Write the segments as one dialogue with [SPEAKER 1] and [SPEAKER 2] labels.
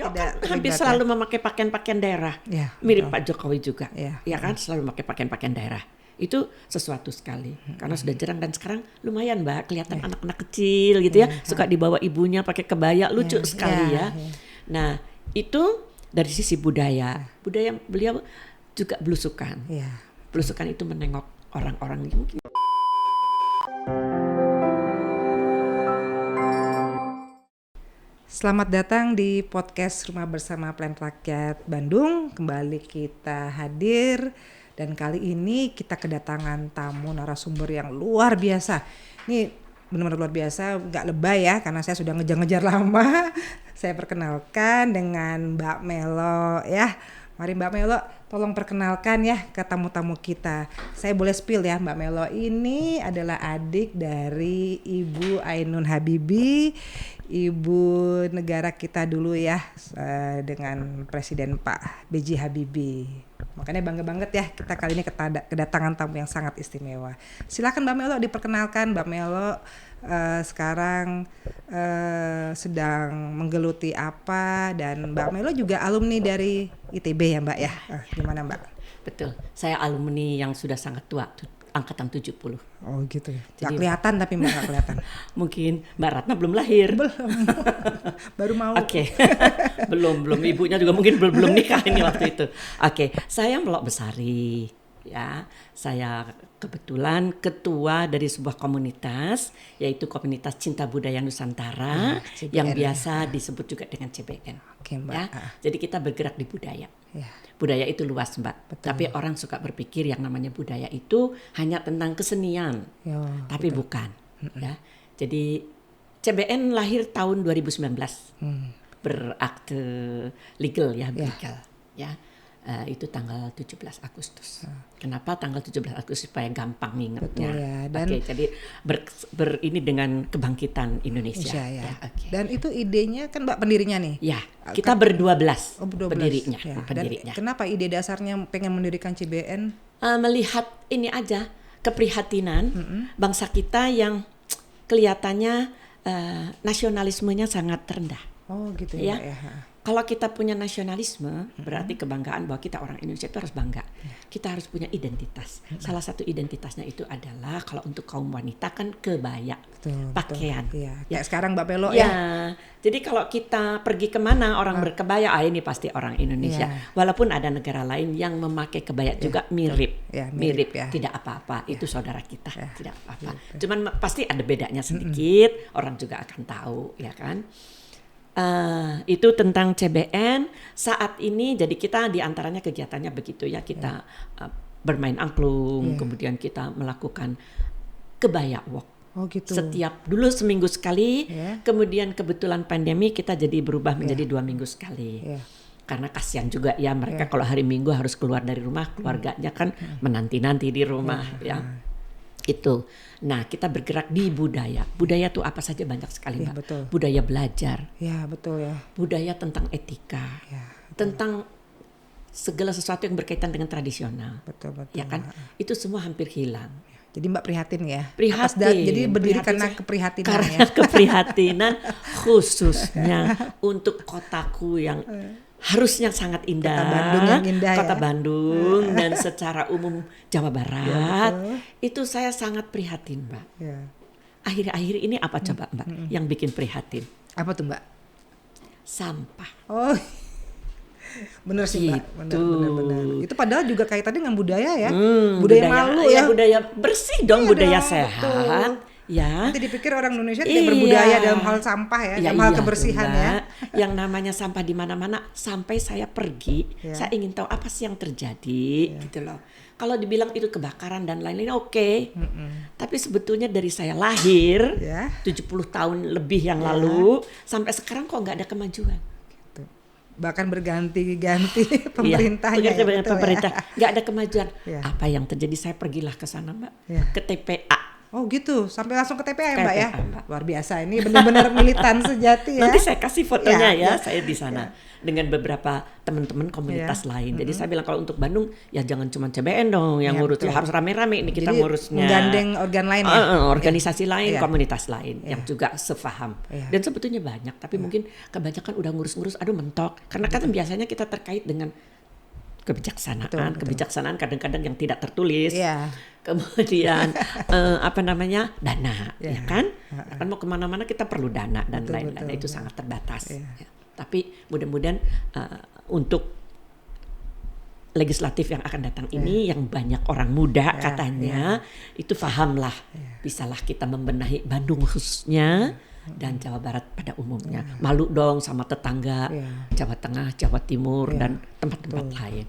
[SPEAKER 1] beliau
[SPEAKER 2] tidak
[SPEAKER 1] kan hampir
[SPEAKER 2] terlibat,
[SPEAKER 1] selalu memakai pakaian-pakaian daerah.
[SPEAKER 2] Ya,
[SPEAKER 1] Mirip
[SPEAKER 2] betul.
[SPEAKER 1] Pak Jokowi juga.
[SPEAKER 2] Ya.
[SPEAKER 1] Kan selalu memakai pakaian-pakaian daerah. Itu sesuatu sekali karena sudah jarang, dan sekarang lumayan Mbak kelihatan anak-anak kecil gitu ya, suka dibawa ibunya pakai kebaya, lucu sekali ya. Nah, itu dari sisi budaya beliau juga belusukan. Belusukan itu menengok orang-orang mungkin.
[SPEAKER 2] Selamat datang di podcast Rumah Bersama Plan Rakyat Bandung. Kembali kita hadir dan kali ini kita kedatangan tamu narasumber yang luar biasa. Ini benar-benar luar biasa, nggak lebay ya karena saya sudah ngejar-ngejar lama. Saya perkenalkan dengan Mbak Melo ya. Mari Mbak Melo, tolong perkenalkan ya ke tamu-tamu kita. Saya boleh spill ya, Mbak Melo ini adalah adik dari Ibu Ainun Habibie, ibu negara kita dulu ya, dengan Presiden Pak B.J. Habibie. Makanya bangga banget ya kita kali ini kedatangan tamu yang sangat istimewa. Silakan Mbak Melo diperkenalkan. Mbak Melo sekarang sedang menggeluti apa, dan Mbak Melo juga alumni dari ITB ya Mbak ya. Gimana Mbak?
[SPEAKER 1] Betul, saya alumni yang sudah sangat tua, angkatan 70.
[SPEAKER 2] Oh gitu ya. Gak kelihatan tapi Mbak, gak kelihatan.
[SPEAKER 1] Mungkin Mbak Ratna belum lahir.
[SPEAKER 2] Belum. Baru mau.
[SPEAKER 1] Oke. belum ibunya juga mungkin belum nikah ini waktu itu. Oke, saya Melok Besari ya. Saya kebetulan ketua dari sebuah komunitas, yaitu komunitas Cinta Budaya Nusantara, yang biasa disebut juga dengan CBN.
[SPEAKER 2] Oke, Mbak.
[SPEAKER 1] Ya. Jadi kita bergerak di budaya.
[SPEAKER 2] Ya.
[SPEAKER 1] Budaya itu luas Mbak.
[SPEAKER 2] Betul.
[SPEAKER 1] Tapi orang suka berpikir yang namanya budaya itu hanya tentang kesenian. Tapi betul. Bukan. Ya. Jadi CBN lahir tahun 2019. Berakte legal ya, legal. Ya. Itu tanggal 17 Agustus. Kenapa tanggal 17 Agustus? Supaya gampang ngingetnya.
[SPEAKER 2] Ya. Dan
[SPEAKER 1] jadi ini dengan kebangkitan Indonesia.
[SPEAKER 2] Ya.
[SPEAKER 1] Okay.
[SPEAKER 2] Dan itu idenya kan Mbak pendirinya nih.
[SPEAKER 1] Ya, kita berdua belas
[SPEAKER 2] pendirinya.
[SPEAKER 1] Ya.
[SPEAKER 2] Dan kenapa ide dasarnya pengen mendirikan CBN?
[SPEAKER 1] Melihat ini aja, keprihatinan bangsa kita yang kelihatannya nasionalismenya sangat rendah.
[SPEAKER 2] Oh gitu ya.
[SPEAKER 1] Kalau kita punya nasionalisme, berarti kebanggaan bahwa kita orang Indonesia itu harus bangga. Kita harus punya identitas. Salah satu identitasnya itu adalah kalau untuk kaum wanita kan kebaya, pakaian.
[SPEAKER 2] Iya. Kayak sekarang Mbak Melo
[SPEAKER 1] ya. Jadi kalau kita pergi kemana orang berkebaya, ini pasti orang Indonesia. Walaupun ada negara lain yang memakai kebaya juga mirip, mirip ya. Tidak apa-apa. Itu saudara kita, tidak apa-apa. Cuman pasti ada bedanya sedikit. Orang juga akan tahu, ya kan? Itu tentang CBN saat ini. Jadi kita diantaranya kegiatannya begitu ya, kita bermain angklung, kemudian kita melakukan kebaya walk.
[SPEAKER 2] Oh gitu.
[SPEAKER 1] Setiap dulu seminggu sekali, kemudian kebetulan pandemi kita jadi berubah menjadi 2 minggu sekali. Karena kasihan juga ya mereka kalau hari Minggu harus keluar dari rumah, keluarganya kan menanti-nanti di rumah ya. Itu. Nah, kita bergerak di budaya. Budaya itu apa saja banyak sekali, Mbak.
[SPEAKER 2] Betul.
[SPEAKER 1] Budaya belajar.
[SPEAKER 2] Ya, betul ya.
[SPEAKER 1] Budaya tentang etika. Tentang segala sesuatu yang berkaitan dengan tradisional.
[SPEAKER 2] Betul.
[SPEAKER 1] Ya kan? Itu semua hampir hilang.
[SPEAKER 2] Jadi Mbak prihatin ya.
[SPEAKER 1] Prihatin.
[SPEAKER 2] Jadi berdiri karena keprihatinan
[SPEAKER 1] karena keprihatinan khususnya untuk kotaku yang harusnya sangat indah,
[SPEAKER 2] Kota Bandung yang indah,
[SPEAKER 1] Kota Bandung dan secara umum Jawa Barat, itu saya sangat prihatin, Mbak. Akhir-akhir ini apa coba Mbak yang bikin prihatin?
[SPEAKER 2] Apa tuh Mbak?
[SPEAKER 1] Sampah.
[SPEAKER 2] Oh, bener sih Mbak, bener. Itu padahal juga kaitannya dengan budaya ya, budaya malu ya,
[SPEAKER 1] budaya bersih dong, budaya sehat. Betul. Ya.
[SPEAKER 2] Nanti dipikir orang Indonesia tidak berbudaya dalam hal sampah ya, dalam hal kebersihan ya.
[SPEAKER 1] Yang namanya sampah di mana-mana, sampai saya pergi, saya ingin tahu apa sih yang terjadi, gitu loh. Kalau dibilang itu kebakaran dan lain-lain, oke. Tapi sebetulnya dari saya lahir 70 tahun lebih yang lalu sampai sekarang kok nggak ada kemajuan.
[SPEAKER 2] Gitu. Bahkan berganti-ganti pemerintahnya.
[SPEAKER 1] Pemerintah nggak ada kemajuan. Apa yang terjadi? Saya pergilah ke sana Mbak, ke TPA.
[SPEAKER 2] Oh gitu, sampai langsung ke TPA ya Mbak ya?
[SPEAKER 1] Mbak.
[SPEAKER 2] Luar biasa, ini benar-benar militan sejati ya.
[SPEAKER 1] Nanti saya kasih fotonya ya, saya di sana dengan beberapa teman-teman komunitas lain. Jadi saya bilang kalau untuk Bandung ya jangan cuma CBN dong yang ngurus, ya harus rame-rame ini kita ngurusnya.
[SPEAKER 2] Menggandeng organ lain ya?
[SPEAKER 1] Organisasi lain, komunitas lain yang juga sefaham. Dan sebetulnya banyak, tapi mungkin kebanyakan udah ngurus-ngurus, aduh mentok. Karena kan biasanya kita terkait dengan kebijaksanaan, kebijaksanaan kadang-kadang yang tidak tertulis, kemudian dana, ya kan? Kan mau kemana-mana kita perlu dana dan lain-lain, itu sangat terbatas. Ya. Tapi mudah-mudahan untuk legislatif yang akan datang ini yang banyak orang muda katanya itu pahamlah, bisalah kita membenahi Bandung khususnya. Dan Jawa Barat pada umumnya. Malu dong sama tetangga Jawa Tengah, Jawa Timur dan tempat-tempat lain.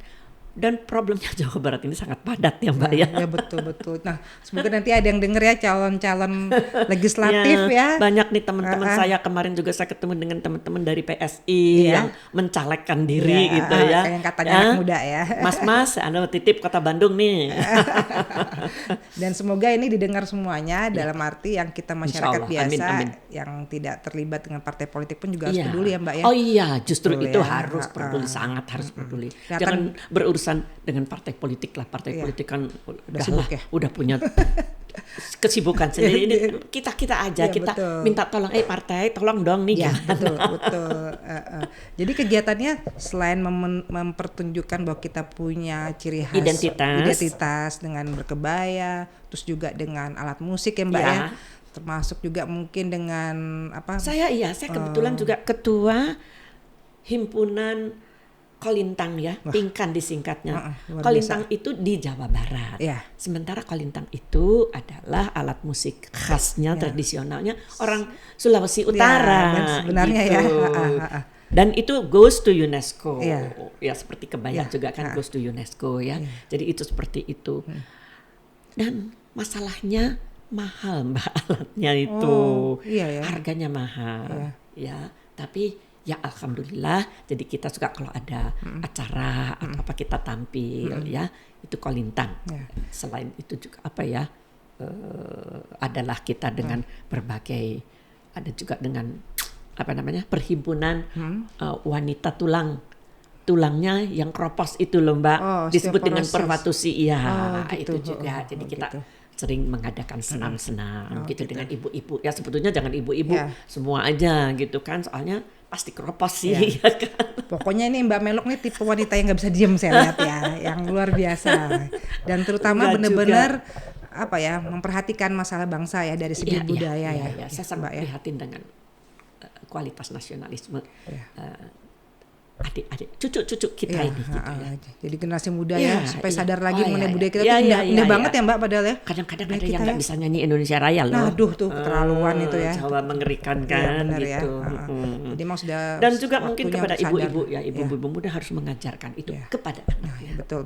[SPEAKER 1] Dan problemnya Jawa Barat ini sangat padat ya Mbak ya.
[SPEAKER 2] Ya betul. Nah semoga nanti ada yang denger ya calon-calon legislatif ya.
[SPEAKER 1] Banyak nih teman-teman saya, kemarin juga saya ketemu dengan teman-teman dari PSI yang mencalekkan diri gitu ya.
[SPEAKER 2] Yang katanya anak muda ya.
[SPEAKER 1] Mas, Anda titip Kota Bandung nih.
[SPEAKER 2] Dan semoga ini didengar semuanya dalam arti yang kita masyarakat biasa
[SPEAKER 1] amin.
[SPEAKER 2] Yang tidak terlibat dengan partai politik pun juga harus peduli ya Mbak ya.
[SPEAKER 1] Oh iya, justru itu harus peduli, sangat harus peduli. Jangan berurusan dengan partai politik lah, politik kan udah punya kesibukan sendiri. Ini kita aja kita minta tolong, partai tolong dong nih.
[SPEAKER 2] Ya, betul. Jadi kegiatannya selain mempertunjukkan bahwa kita punya ciri khas identitas dengan berkebaya, terus juga dengan alat musik ya Mbak ya. Termasuk juga mungkin dengan apa? Saya
[SPEAKER 1] kebetulan juga ketua himpunan Kolintang ya, Pingkan disingkatnya. Kolintang itu di Jawa Barat. Sementara Kolintang itu adalah alat musik khasnya, tradisionalnya orang Sulawesi Utara.
[SPEAKER 2] Sebenarnya gitu.
[SPEAKER 1] Dan itu goes to UNESCO. Ya seperti kebaya juga kan goes to UNESCO ya. Jadi itu seperti itu. Dan masalahnya mahal Mbak alatnya itu. Harganya mahal. Ya, tapi ya alhamdulillah, jadi kita suka kalau ada acara atau apa kita tampil ya, itu Kolintang. Selain itu juga adalah kita dengan berbagai, ada juga dengan perhimpunan wanita tulangnya yang kropos itu loh Mbak, disebut dengan Perwatusi itu juga. Jadi kita sering mengadakan senam-senam gitu dengan ibu-ibu. Ya sebetulnya jangan ibu-ibu, semua aja gitu kan, soalnya pasti keropos sih. Ya kan?
[SPEAKER 2] Pokoknya ini Mbak Melok nih tipe wanita yang gak bisa diem saya lihat ya, yang luar biasa. Dan terutama benar-benar memperhatikan masalah bangsa ya dari segi budaya ya.
[SPEAKER 1] Saya sangat prihatin dengan kualitas nasionalisme. Adik-adik, cucu-cucu kita ini gitu ya.
[SPEAKER 2] Jadi generasi muda supaya sadar lagi mengenai budaya kita tuh indah banget ya Mbak padahal ya.
[SPEAKER 1] Kadang-kadang ada yang nggak bisa nyanyi Indonesia Raya loh.
[SPEAKER 2] Aduh tuh keterlaluan itu ya.
[SPEAKER 1] Coba mengerikan kan gitu.
[SPEAKER 2] Jadi emang sudah.
[SPEAKER 1] Dan juga mungkin kepada ibu-ibu ya, ibu-ibu muda harus mengajarkan itu kepada anaknya.
[SPEAKER 2] Betul.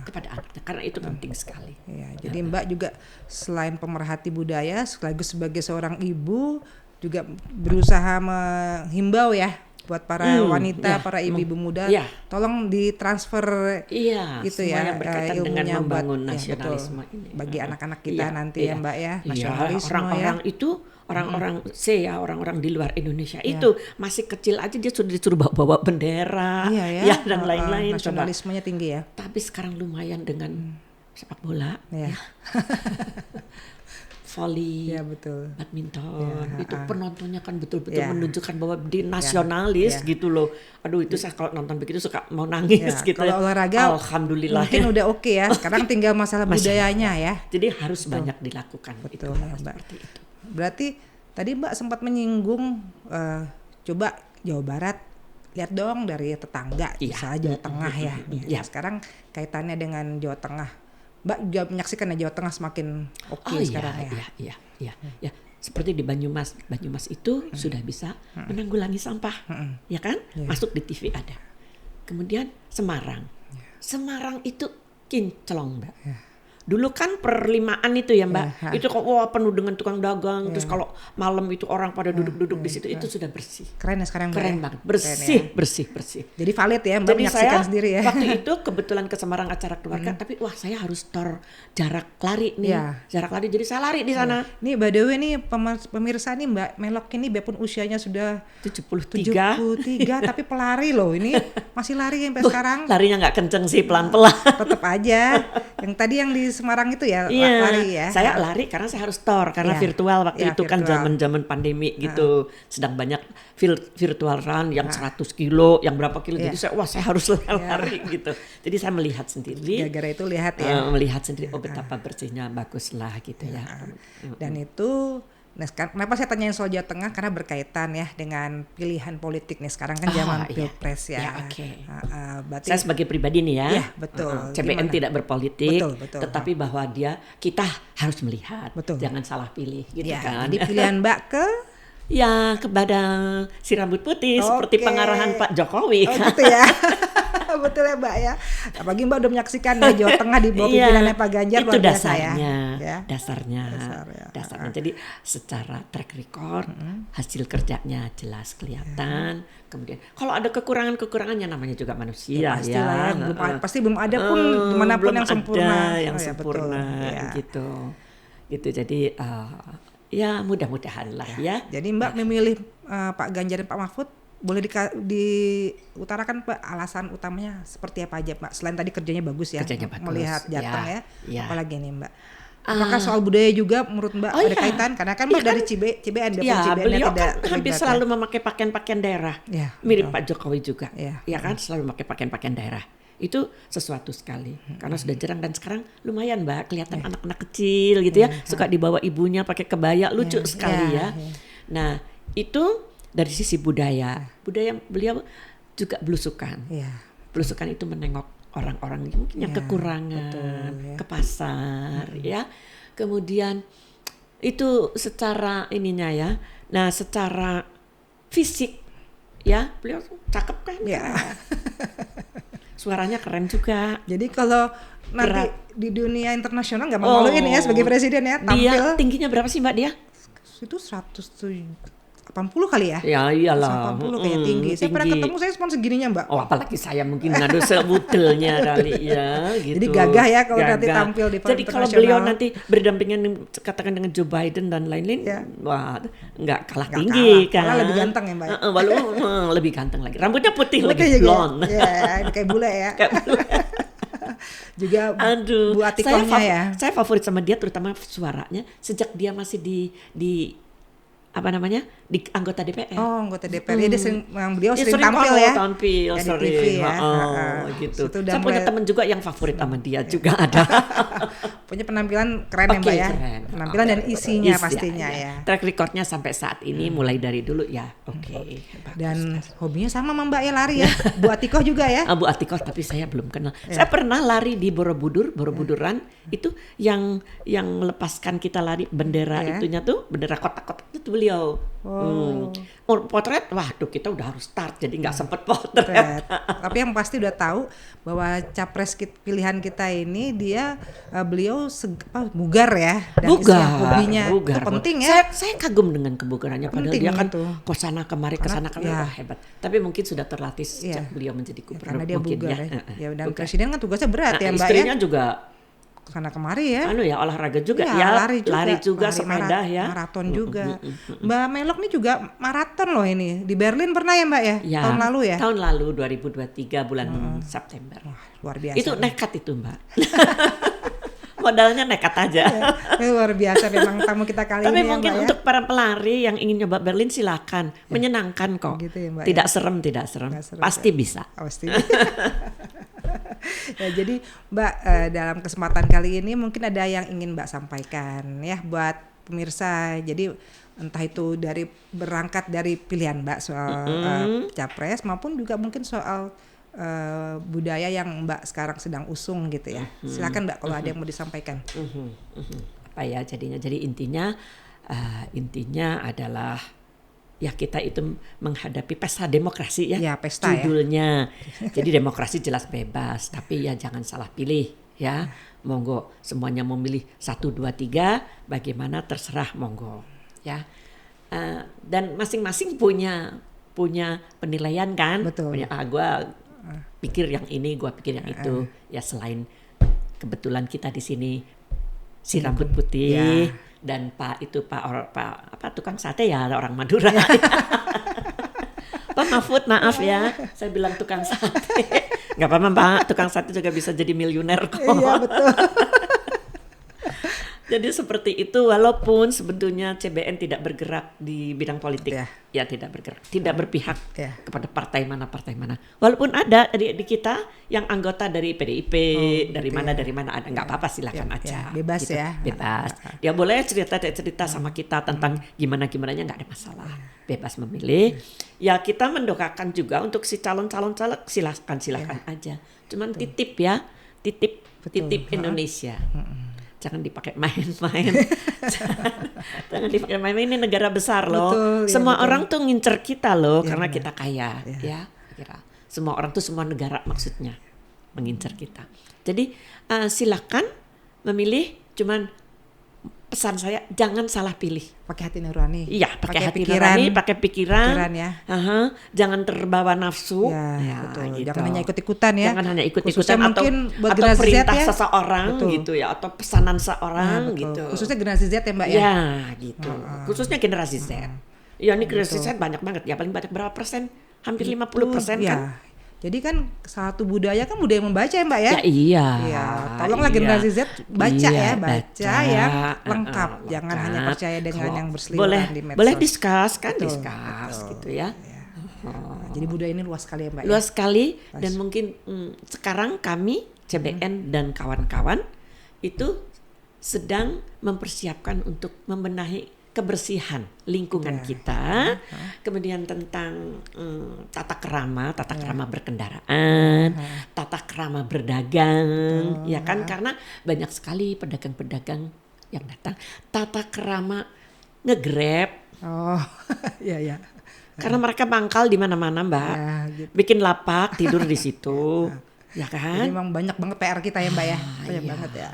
[SPEAKER 1] Kepada anaknya, karena itu penting sekali.
[SPEAKER 2] Jadi Mbak juga selain pemerhati budaya, sekaligus sebagai seorang ibu juga berusaha menghimbau ya buat para wanita, para ibu-ibu muda, tolong ditransfer
[SPEAKER 1] itu ya berkaitan dengan membangun nasionalisme ini
[SPEAKER 2] bagi anak-anak kita nanti ya Mbak ya, nasionalisme
[SPEAKER 1] orang-orang itu orang-orang orang-orang di luar Indonesia itu masih kecil aja dia sudah disuruh bawa bendera dan lain-lain,
[SPEAKER 2] nasionalismenya tinggi ya.
[SPEAKER 1] Tapi sekarang lumayan dengan sepak bola volley, badminton, itu penontonnya kan betul-betul menunjukkan bahwa dia nasionalis gitu loh. Aduh itu saya kalau nonton begitu suka mau nangis gitu.
[SPEAKER 2] Kalau olahraga
[SPEAKER 1] alhamdulillah
[SPEAKER 2] mungkin udah oke ya. Sekarang tinggal masalah budayanya ya.
[SPEAKER 1] Jadi harus banyak dilakukan.
[SPEAKER 2] Betul ya Mbak. Itu. Berarti tadi Mbak sempat menyinggung coba Jawa Barat lihat dong dari tetangga, misalnya Jawa Tengah ya. Sekarang kaitannya dengan Jawa Tengah. Mbak juga menyaksikan Jawa Tengah semakin sekarang ya. Seperti di Banyumas itu sudah bisa menanggulangi sampah, ya kan? Masuk di TV ada. Kemudian Semarang itu kinclong Mbak.
[SPEAKER 1] Dulu kan perlimaan itu ya Mbak, itu kok penuh dengan tukang dagang. Terus kalau malam itu orang pada duduk-duduk di situ, itu sudah bersih.
[SPEAKER 2] Keren ya sekarang Mbak.
[SPEAKER 1] Keren banget, bersih.
[SPEAKER 2] Jadi valid ya Mbak,
[SPEAKER 1] jadi
[SPEAKER 2] menyaksikan
[SPEAKER 1] saya
[SPEAKER 2] sendiri ya.
[SPEAKER 1] Waktu itu kebetulan ke Semarang acara keluarga, tapi wah saya harus store jarak lari nih, jarak lari. Jadi saya lari di sana.
[SPEAKER 2] Nih by the way nih pemirsa nih Mbak Melok ini biarpun usianya sudah 73 tapi pelari loh ini, masih lari sampai sekarang.
[SPEAKER 1] Larinya nggak kenceng sih, pelan-pelan.
[SPEAKER 2] Tetap aja. Yang tadi yang di Semarang itu ya lari ya.
[SPEAKER 1] Saya lari karena saya harus store karena virtual waktu itu kan zaman-zaman pandemi gitu. Sedang banyak virtual run yang 100 kilo, yang berapa kilo. Jadi saya harus lari gitu. Jadi saya melihat sendiri.
[SPEAKER 2] Gara-gara itu lihat ya.
[SPEAKER 1] Melihat sendiri betapa bersihnya, baguslah gitu ya.
[SPEAKER 2] Dan itu kenapa saya tanyain soal Jawa Tengah, karena berkaitan ya dengan pilihan politik nih sekarang kan zaman pilpres ya.
[SPEAKER 1] Berarti saya sebagai pribadi nih ya,
[SPEAKER 2] betul.
[SPEAKER 1] CBN tidak berpolitik,
[SPEAKER 2] betul.
[SPEAKER 1] tetapi bahwa kita harus melihat, jangan salah pilih gitu kan.
[SPEAKER 2] Jadi pilihan Mbak ke
[SPEAKER 1] kepada si rambut putih seperti pengarahan Pak Jokowi kan.
[SPEAKER 2] Gitu ya. Betul ya Mbak ya. Apalagi Mbak udah menyaksikan ya Jawa Tengah di bawah pimpinannya Pak Ganjar, luar biasa ya. Dasarnya. Jadi secara track record, hasil kerjanya jelas kelihatan. Kemudian kalau ada kekurangannya namanya juga manusia ya. Pasti belum ada pun dimanapun yang sempurna.
[SPEAKER 1] Yang sempurna gitu. Jadi ya mudah-mudahan lah ya.
[SPEAKER 2] Jadi Mbak memilih Pak Ganjar dan Pak Mahfud, boleh diutarakan Pak alasan utamanya seperti apa aja Pak? Selain tadi kerjanya bagus ya, melihat Jateng ya. Apalagi nih Mbak? Apakah soal budaya juga menurut Mbak ada kaitan? Karena kan Mbak dari CBN,
[SPEAKER 1] beliau kan hampir selalu memakai pakaian-pakaian daerah. Mirip Pak Jokowi juga. Ya kan, selalu memakai pakaian-pakaian daerah. Itu sesuatu sekali karena sudah jarang, dan sekarang lumayan Mbak kelihatan anak-anak kecil gitu ya, suka dibawa ibunya pakai kebaya, lucu sekali ya. Nah itu dari sisi budaya beliau juga belusukan. Belusukan itu menengok orang-orang mungkin yang kekurangan, ke pasar ya. Kemudian itu secara ininya ya. Nah secara fisik ya beliau cakep kan. Suaranya keren juga.
[SPEAKER 2] Jadi kalau nanti di dunia internasional nggak malu-maluin ya sebagai presiden ya, tampil.
[SPEAKER 1] Dia tingginya berapa sih Mbak dia?
[SPEAKER 2] Itu 180 kali ya?
[SPEAKER 1] Ya iyalah.
[SPEAKER 2] 180 kayak tinggi. Saya pernah ketemu, saya cuma segininya Mbak.
[SPEAKER 1] Oh apalagi saya mungkin ngadu sebutelnya kali ya gitu.
[SPEAKER 2] Jadi gagah ya kalau nanti tampil di forum internasional.
[SPEAKER 1] Jadi kalau beliau nanti berdampingan katakan dengan Joe Biden dan lain-lain, wah nggak kalah tinggi kan.
[SPEAKER 2] Malah lebih ganteng ya Mbak.
[SPEAKER 1] Lebih ganteng lagi. Rambutnya putih lagi, blonde.
[SPEAKER 2] Ya kayak bule ya. Juga Bu Atikohnya ya.
[SPEAKER 1] Saya favorit sama dia terutama suaranya sejak dia masih di anggota DPR.
[SPEAKER 2] Oh, anggota DPR. Ya, beliau sering tampil ya.
[SPEAKER 1] Tampil,
[SPEAKER 2] di TV ya.
[SPEAKER 1] Gitu. Saya punya teman juga yang favorit sama dia juga ada.
[SPEAKER 2] Punya penampilan keren ya Mbak ya.
[SPEAKER 1] Keren.
[SPEAKER 2] Penampilan dan isinya pastinya ya.
[SPEAKER 1] Track recordnya sampai saat ini mulai dari dulu ya.
[SPEAKER 2] Dan hobinya sama Mbak ya, lari ya. Bu Atikoh juga ya.
[SPEAKER 1] Bu Atikoh tapi saya belum kenal. Saya pernah lari di Borobuduran itu yang melepaskan kita lari bendera itunya tuh, bendera kotak-kotak itu beliau. Potret, waduh kita udah harus start jadi nggak sempet potret.
[SPEAKER 2] Tapi yang pasti udah tahu bahwa capres pilihan kita ini beliau bugar ya, dan hobinya itu penting ya.
[SPEAKER 1] Saya kagum dengan kebugarannya, padahal dia kan kesana kemari hebat. Tapi mungkin sudah terlatih sejak beliau menjadi gubernur.
[SPEAKER 2] Karena dia bugar ya. Dan presiden kan tugasnya berat ya Mbak ya.
[SPEAKER 1] Istrinya juga
[SPEAKER 2] sana kemari ya.
[SPEAKER 1] Olahraga juga ya. Lari juga, sepeda ya.
[SPEAKER 2] Maraton juga. Mbak Melok nih juga maraton loh ini. Di Berlin pernah ya Mbak ya? Tahun lalu ya?
[SPEAKER 1] Tahun lalu 2023 bulan September.
[SPEAKER 2] Wah, luar biasa.
[SPEAKER 1] Itu nekat itu Mbak. Modalnya nekat aja.
[SPEAKER 2] Luar biasa memang tamu kita kali ini.
[SPEAKER 1] Tapi mungkin untuk para pelari yang ingin nyoba Berlin silakan. Menyenangkan kok.
[SPEAKER 2] Gitu ya, Mbak,
[SPEAKER 1] tidak serem. Pasti bisa.
[SPEAKER 2] Pasti. Ya, jadi Mbak dalam kesempatan kali ini mungkin ada yang ingin Mbak sampaikan ya buat pemirsa. Jadi entah itu berangkat dari pilihan Mbak soal capres maupun juga mungkin soal budaya yang Mbak sekarang sedang usung gitu ya. Silakan Mbak kalau ada yang mau disampaikan.
[SPEAKER 1] Apa ya jadinya? Jadi intinya adalah ya kita itu menghadapi pesta demokrasi ya.
[SPEAKER 2] Ya pesta
[SPEAKER 1] judulnya. Jadi demokrasi jelas bebas, tapi ya jangan salah pilih ya. Monggo semuanya memilih 1, 2, 3, bagaimana terserah monggo ya. Dan masing-masing punya penilaian kan.
[SPEAKER 2] Betul.
[SPEAKER 1] Punya gue pikir yang ini, gue pikir yang itu. Ya selain kebetulan kita di sini si rambut putih dan Pak tukang sate ya orang Madura. Pak Mahfud maaf ya, saya bilang tukang sate. Gak apa-apa Pak, tukang sate juga bisa jadi miliuner kok.
[SPEAKER 2] Iya betul.
[SPEAKER 1] Jadi seperti itu, walaupun sebetulnya CBN tidak bergerak di bidang politik, ya tidak bergerak, tidak berpihak kepada partai mana. Walaupun ada di kita yang anggota dari PDIP, dari mana ada, nggak apa-apa silakan aja.
[SPEAKER 2] Bebas gitu.
[SPEAKER 1] Bebas. Dia boleh cerita sama kita tentang gimana-gimananya, nggak ada masalah. Bebas memilih. Ya kita mendoakan juga untuk si calon-calon caleg silakan aja. Cuman titip Indonesia. Jangan dipakai main-main. Jangan dipakai main-main, ini negara besar loh. Betul, semua orang tuh ngincer kita loh karena kita kaya ya. Semua orang tuh semua negara maksudnya mengincar kita. Jadi silakan memilih, cuman pesan saya jangan salah pilih.
[SPEAKER 2] Pakai hati nurani.
[SPEAKER 1] Iya, pakai hati nurani, pakai pikiran
[SPEAKER 2] ya.
[SPEAKER 1] Jangan terbawa nafsu.
[SPEAKER 2] Ya, betul.
[SPEAKER 1] Gitu.
[SPEAKER 2] Jangan hanya ikut-ikutan ya.
[SPEAKER 1] Jangan hanya ikut-ikutan atau perintah seseorang gitu ya, atau pesanan seorang gitu.
[SPEAKER 2] Khususnya generasi Z ya Mbak ya.
[SPEAKER 1] Ya, gitu. Khususnya generasi Z. Ya ini generasi Z banyak banget ya, paling banyak berapa persen? Hampir 50% kan.
[SPEAKER 2] Jadi kan satu budaya kan budaya membaca ya Mbak ya.
[SPEAKER 1] Ya iya.
[SPEAKER 2] Iya, tolonglah generasi Z baca baca yang lengkap. Jangan hanya percaya dengan yang berseliweran di medsos.
[SPEAKER 1] Boleh discuss gitu ya.
[SPEAKER 2] Jadi budaya ini luas sekali ya Mbak.
[SPEAKER 1] Luas sekali dan mungkin sekarang kami CBN dan kawan-kawan itu sedang mempersiapkan untuk membenahi kebersihan lingkungan kita, kemudian tentang tata kerama berkendaraan, tata kerama berdagang, ya kan, karena banyak sekali pedagang-pedagang yang datang, tata kerama nge-grab,
[SPEAKER 2] iya.
[SPEAKER 1] Karena mereka mangkal di mana-mana Mbak, gitu. Bikin lapak tidur di situ, ya kan?
[SPEAKER 2] Jadi memang banyak banget PR kita ya Mbak ya, banyak banget ya.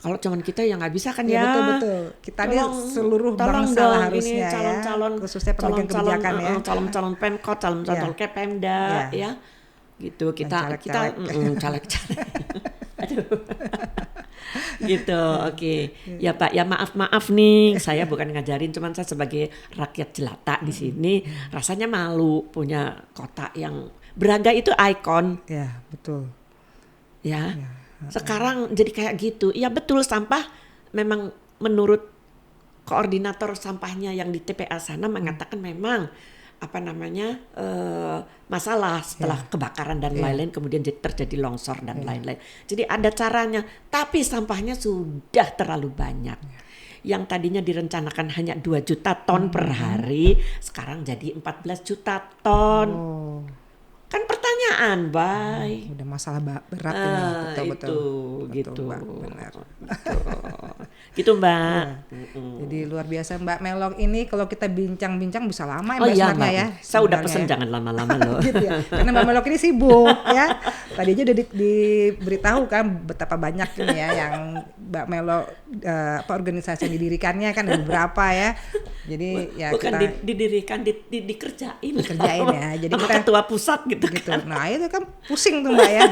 [SPEAKER 1] Kalau cuman kita ya nggak bisa kan ya.
[SPEAKER 2] Betul. Kita ini seluruh bangsa lah harusnya
[SPEAKER 1] calon-calon,
[SPEAKER 2] khususnya pemegang kebijakan ya.
[SPEAKER 1] Calon-calon Pemkot, calon-calon Pemda ya. Gitu kita caleg-caleg. Aduh. Gitu, oke. Ya Pak, ya maaf nih, saya bukan ngajarin, cuman saya sebagai rakyat jelata di sini rasanya malu punya kota yang Braga itu ikon.
[SPEAKER 2] Ya, betul.
[SPEAKER 1] Ya. Sekarang jadi kayak gitu. Ya betul, sampah memang menurut koordinator sampahnya yang di TPA sana mengatakan memang masalah setelah kebakaran dan lain-lain, kemudian terjadi longsor dan lain-lain. Jadi ada caranya, tapi sampahnya sudah terlalu banyak. Yang tadinya direncanakan hanya 2 juta ton per hari, sekarang jadi 14 juta ton. Kan pertanyaan, Bay.
[SPEAKER 2] Udah masalah berat ini, betul.
[SPEAKER 1] Gitu.
[SPEAKER 2] Mbak, benar.
[SPEAKER 1] Gitu Mbak.
[SPEAKER 2] Jadi luar biasa Mbak Melok ini, kalau kita bincang-bincang bisa lama
[SPEAKER 1] Mbak
[SPEAKER 2] sebenarnya ya.
[SPEAKER 1] Saya udah pesen jangan lama-lama loh.
[SPEAKER 2] Gitu ya. Karena Mbak Melok ini sibuk ya. Tadi aja udah diberitahu kan betapa banyak ini ya yang Mbak Melok organisasi yang didirikannya kan ada beberapa ya. Jadi ya
[SPEAKER 1] bukan
[SPEAKER 2] kita
[SPEAKER 1] didirikan, dikerjain
[SPEAKER 2] ya. Jadi
[SPEAKER 1] sama
[SPEAKER 2] kita
[SPEAKER 1] ketua pusat gitu.
[SPEAKER 2] Nah itu kan pusing tuh Mbak ya.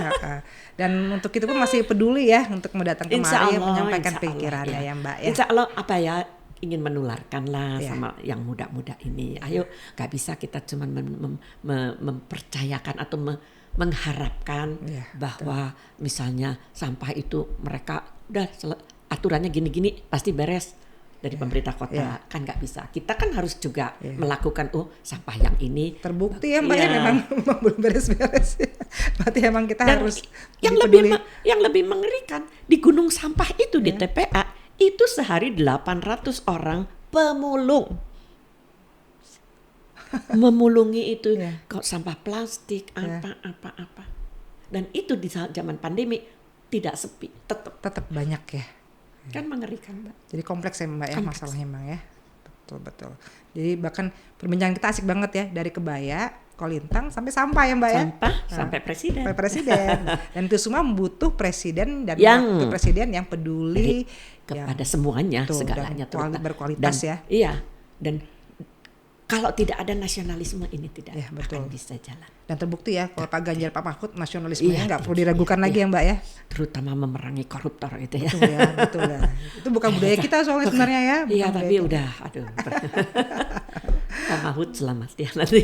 [SPEAKER 2] Dan untuk itu pun masih peduli ya untuk mendatang kemari menyampaikan pikirannya ya Mbak ya.
[SPEAKER 1] Insya Allah ingin menularkan lah sama yang muda-muda ini. Ayo, gak bisa kita cuma mempercayakan atau mengharapkan bahwa misalnya sampah itu mereka udah aturannya gini-gini pasti beres dari pemerintah kota, kan nggak bisa. Kita kan harus juga melakukan sampah yang ini
[SPEAKER 2] terbukti ya Mbak ya memang belum beres-beres. Berarti emang kita dan harus
[SPEAKER 1] yang lebih mengerikan di gunung sampah itu di TPA itu sehari 800 orang pemulung. Memulungi itu kok sampah plastik apa. Dan itu di zaman pandemi tidak sepi, tetap
[SPEAKER 2] banyak ya.
[SPEAKER 1] Kan mengerikan Mbak.
[SPEAKER 2] Jadi kompleks ya Mbak ya masalahnya Mbak ya. Betul. Jadi bahkan perbincangan kita asik banget ya, dari kebaya kolintang sampai sampah ya Mbak ya.
[SPEAKER 1] Sampah sampai presiden.
[SPEAKER 2] Sampai presiden. Dan itu semua membutuh presiden dan wakil presiden yang peduli
[SPEAKER 1] kepada semuanya, segalanya
[SPEAKER 2] berkualitas
[SPEAKER 1] dan,
[SPEAKER 2] ya.
[SPEAKER 1] Iya. Dan kalau tidak ada nasionalisme ini tidak akan bisa jalan.
[SPEAKER 2] Dan terbukti ya kalau Pak Ganjar, Pak Mahfud nasionalismenya nggak perlu diragukan lagi ya Mbak ya.
[SPEAKER 1] Terutama memerangi koruptor itu ya.
[SPEAKER 2] Betul ya. Itu bukan budaya kita soalnya sebenarnya ya.
[SPEAKER 1] Iya tapi udah, aduh. Pak Mahfud selamat ya nanti.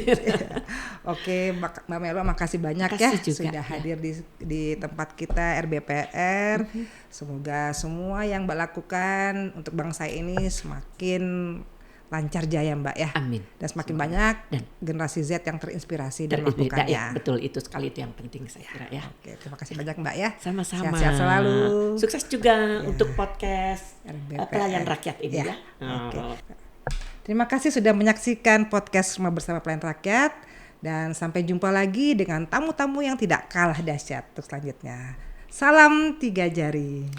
[SPEAKER 2] Oke, Mbak Melo makasih banyak ya juga, sudah hadir di tempat kita RBPR. Semoga semua yang Mbak lakukan untuk bangsa ini semakin lancar jaya Mbak ya.
[SPEAKER 1] Amin.
[SPEAKER 2] Dan semakin banyak generasi Z yang terinspirasi dan melakukannya.
[SPEAKER 1] Ya, betul, itu sekali itu yang penting saya kira ya.
[SPEAKER 2] Oke, terima kasih banyak Mbak ya.
[SPEAKER 1] Sama-sama.
[SPEAKER 2] Sehat-sehat selalu.
[SPEAKER 1] Sukses juga untuk podcast Pelayan Rakyat ini ya.
[SPEAKER 2] Oke. Terima kasih sudah menyaksikan podcast Rumah Bersama Pelayan Rakyat dan sampai jumpa lagi dengan tamu-tamu yang tidak kalah dahsyat untuk selanjutnya. Salam 3 jari.